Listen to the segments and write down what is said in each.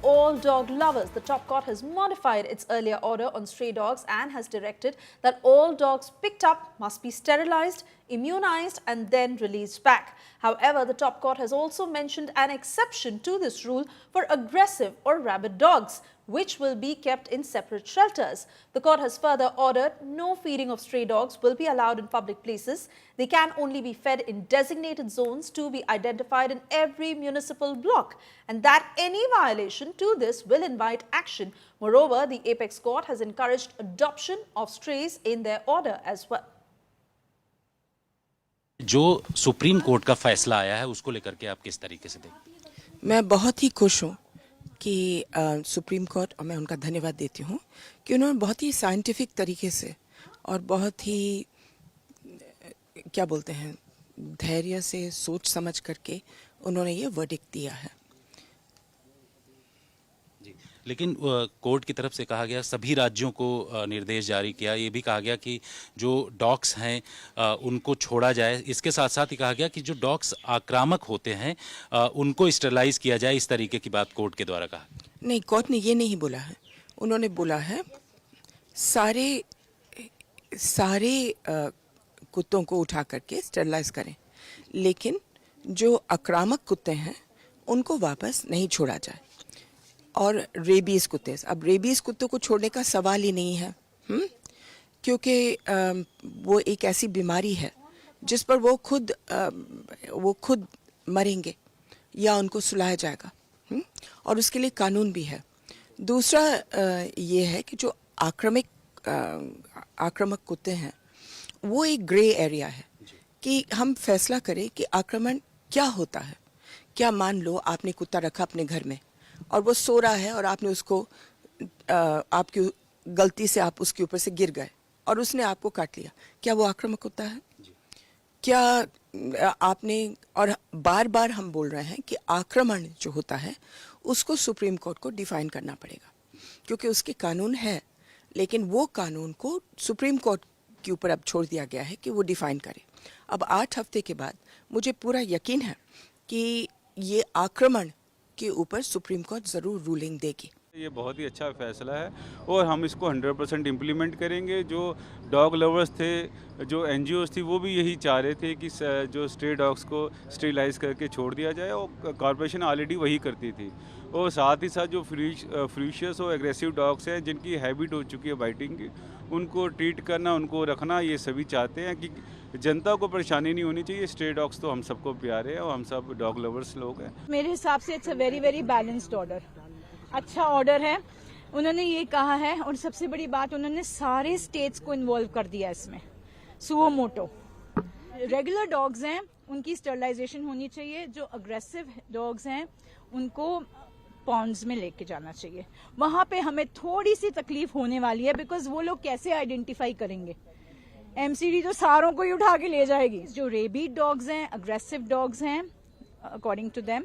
all dog lovers. The top court has modified its earlier order on stray dogs and has directed that all dogs picked up must be sterilized, immunized and then released back. However, the top court has also mentioned an exception to this rule for aggressive or rabid dogs, which will be kept in separate shelters. The court has further ordered no feeding of stray dogs will be allowed in public places. They can only be fed in designated zones to be identified in every municipal block, and that any violation to this will invite action. Moreover, the Apex Court has encouraged adoption of strays in their order as well. जो supreme court का फैसला आया है उसको लेकर के आप किस तरीके से देखते हैं? मैं बहुत ही खुश हूँ कि सुप्रीम कोर्ट, और मैं उनका धन्यवाद देती हूँ कि उन्होंने बहुत ही साइंटिफिक तरीके से और बहुत ही क्या बोलते हैं धैर्य से सोच समझ करके उन्होंने ये वर्डिक्ट दिया है। लेकिन कोर्ट की तरफ से कहा गया, सभी राज्यों को निर्देश जारी किया, ये भी कहा गया कि जो डॉग्स हैं उनको छोड़ा जाए। इसके साथ साथ ही कहा गया कि जो डॉग्स आक्रामक होते हैं उनको स्टरलाइज किया जाए। इस तरीके की बात कोर्ट के द्वारा कहा। नहीं, कोर्ट ने ये नहीं बोला है। उन्होंने बोला है सारे कुत्तों को उठा करके स्टरलाइज करें, लेकिन जो आक्रामक कुत्ते हैं उनको वापस नहीं छोड़ा जाए। और रेबीज कुत्ते, अब रेबीज कुत्तों को छोड़ने का सवाल ही नहीं है, क्योंकि वो एक ऐसी बीमारी है जिस पर वो खुद मरेंगे या उनको सुलाया जाएगा, और उसके लिए कानून भी है। दूसरा ये है कि जो आक्रामक कुत्ते हैं वो एक ग्रे एरिया है कि हम फैसला करें कि आक्रमण क्या होता है। क्या मान लो आपने कुत्ता रखा अपने घर में और वो सो रहा है और आपने उसको आपकी गलती से आप उसके ऊपर से गिर गए और उसने आपको काट लिया, क्या वो आक्रामक कुत्ता है? क्या आपने, और बार बार हम बोल रहे हैं कि आक्रमण जो होता है उसको सुप्रीम कोर्ट को डिफाइन करना पड़ेगा, क्योंकि उसके कानून है, लेकिन वो कानून को सुप्रीम कोर्ट के ऊपर अब छोड़ दिया गया है कि वो डिफाइन करे। अब 8 हफ्ते के बाद मुझे पूरा यकीन है कि ये आक्रमण के ऊपर सुप्रीम कोर्ट ज़रूर रूलिंग देगी। ये बहुत ही अच्छा फैसला है और हम इसको 100% इम्प्लीमेंट करेंगे। जो डॉग लवर्स थे, जो एनजीओज थी, वो भी यही चाह रहे थे कि जो स्ट्रे डॉग्स को स्टेरिलाइज करके छोड़ दिया जाए, और कॉर्पोरेशन ऑलरेडी वही करती थी। और साथ ही साथ जो फ्रीशियस और एग्रेसिव डॉग्स हैं जिनकी हैबिट हो चुकी है बाइटिंग की, उनको ट्रीट करना, उनको रखना, ये सभी चाहते हैं कि जनता को परेशानी नहीं होनी चाहिए। स्ट्रे डॉग्स तो हम सबको प्यारे हैं और हम सब डॉग लवर्स लोग हैं। मेरे हिसाब से it's a very very balanced order, अच्छा ऑर्डर है। उन्होंने ये कहा है, और सबसे बड़ी बात उन्होंने सारे स्टेट्स को इन्वॉल्व कर दिया इसमें। सुओ मोटो रेगुलर डॉग्स हैं उनकी स्टरलाइजेशन होनी चाहिए, जो अग्रेसिव डॉग्स हैं उनको पॉन्ड्स में लेके जाना चाहिए। वहां पे हमें थोड़ी सी तकलीफ होने वाली है, बिकॉज वो लोग कैसे आइडेंटिफाई करेंगे? एमसीडी तो सारों को ही उठा के ले जाएगी। जो रेबीड डॉग्स हैं, अग्रेसिव डॉग्स हैं, according to them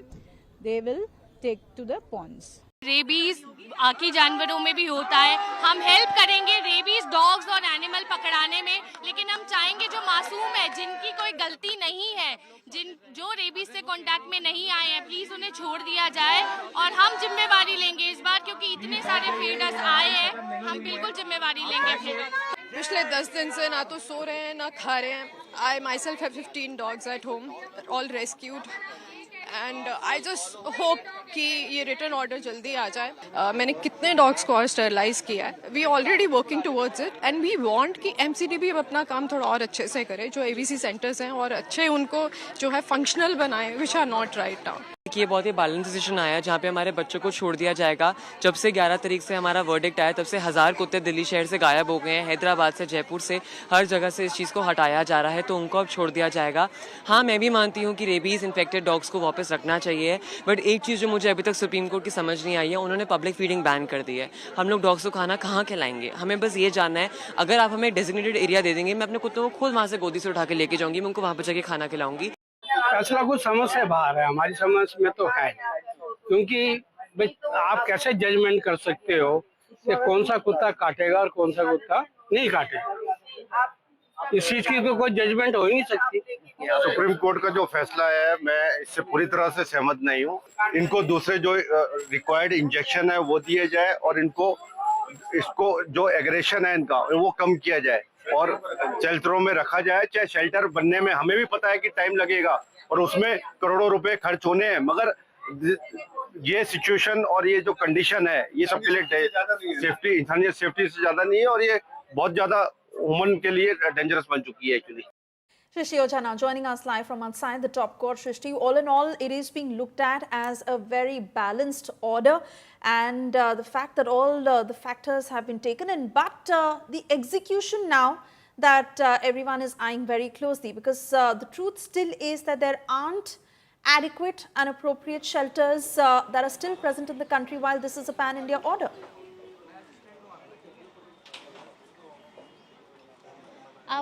they will take to the ponds. Rabies बाकी जानवरों में भी होता है, हम हेल्प करेंगे रेबीज डॉग्स और एनिमल पकड़ाने में, लेकिन हम चाहेंगे जो मासूम है, जिनकी कोई गलती नहीं है, जो रेबीज से कांटेक्ट में नहीं आए हैं, प्लीज उन्हें छोड़ दिया जाए। और हम जिम्मेवारी लेंगे इस बार, क्योंकि इतने सारे फीडर्स आए हैं, हम बिल्कुल जिम्मेवारी लेंगे। पिछले 10 दिन से ना तो सो रहे हैं ना खा रहे हैं। I myself have 15 dogs at home, all rescued, and I just hope कि ये रिटर्न ऑर्डर जल्दी आ जाए। मैंने कितने डॉग्स को और स्टरलाइज किया है। We already working towards it and we want कि एमसीडी भी अपना काम थोड़ा और अच्छे से करे, जो एवीसी सेंटर्स हैं, और अच्छे उनको जो है फंक्शनल बनाए, which are not right now. ये बहुत ही बैलेंस डिसीजन आया जहाँ पे हमारे बच्चों को छोड़ दिया जाएगा। जब से 11 तारीख से हमारा वर्डिक्ट आया, तब से 1000 कुत्ते दिल्ली शहर से गायब हो गए हैं। हैदराबाद से, जयपुर से, हर जगह से इस चीज़ को हटाया जा रहा है, तो उनको अब छोड़ दिया जाएगा। हाँ, मैं भी मानती हूँ कि रेबीज इन्फेक्टेड डॉग्स को वापस रखना चाहिए, बट एक चीज़ जो मुझे अभी तक सुप्रीम कोर्ट की समझ नहीं आई है, उन्होंने पब्लिक फीडिंग बैन कर दी है। हम लोग डॉग्स को खाना कहाँ खिलाएंगे? हमें बस ये जानना है, अगर आप हमें डेजिग्नेटेड एरिया दे देंगे, मैं अपने कुत्तों को खुद वहाँ से गोदी से उठा के लेके जाऊँगी, मैं उनको वहाँ पर जाके खाना खिलाऊंगी। फैसला कुछ समझ से बाहर है, हमारी समझ में तो है, क्योंकि आप कैसे जजमेंट कर सकते हो कि कौन सा कुत्ता काटेगा और कौन सा कुत्ता नहीं काटेगा? इस चीज की तो कोई जजमेंट हो ही नहीं सकती। सुप्रीम कोर्ट का जो फैसला है मैं इससे पूरी तरह से सहमत नहीं हूँ। इनको दूसरे जो रिक्वायर्ड इंजेक्शन है वो दिए जाए और इसको जो एग्रेशन है इनका वो कम किया जाए और शेल्टरों में रखा जाए। चाहे शेल्टर बनने में हमें भी पता है कि टाइम लगेगा और उसमें करोड़ों रुपए खर्च होने हैं, मगर ये सिचुएशन और ये जो कंडीशन है ये सबके लिए सेफ्टी, इंसानियत सेफ्टी से ज्यादा नहीं है और ये बहुत ज्यादा ह्यूमन के लिए डेंजरस बन चुकी है actually. Shrishti Oja now joining us live from outside the top court. Shrishti, all in all, it is being looked at as a very balanced order, and the fact that all the factors have been taken in, but the execution now that everyone is eyeing very closely, because the truth still is that there aren't adequate and appropriate shelters that are still present in the country while this is a pan-India order.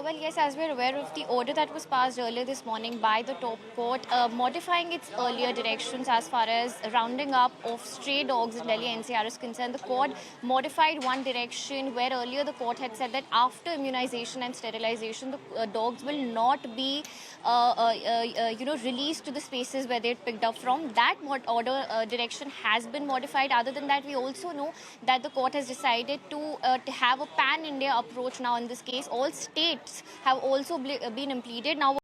Well, yes, as we're aware of the order that was passed earlier this morning by the top court, modifying its earlier directions as far as rounding up of stray dogs in Delhi NCR is concerned. The court modified one direction where earlier the court had said that after immunization and sterilization, the dogs will not be, released to the spaces where they're picked up from. That order direction has been modified. Other than that, we also know that the court has decided to have a pan-India approach now in this case. All states have also been implemented. Now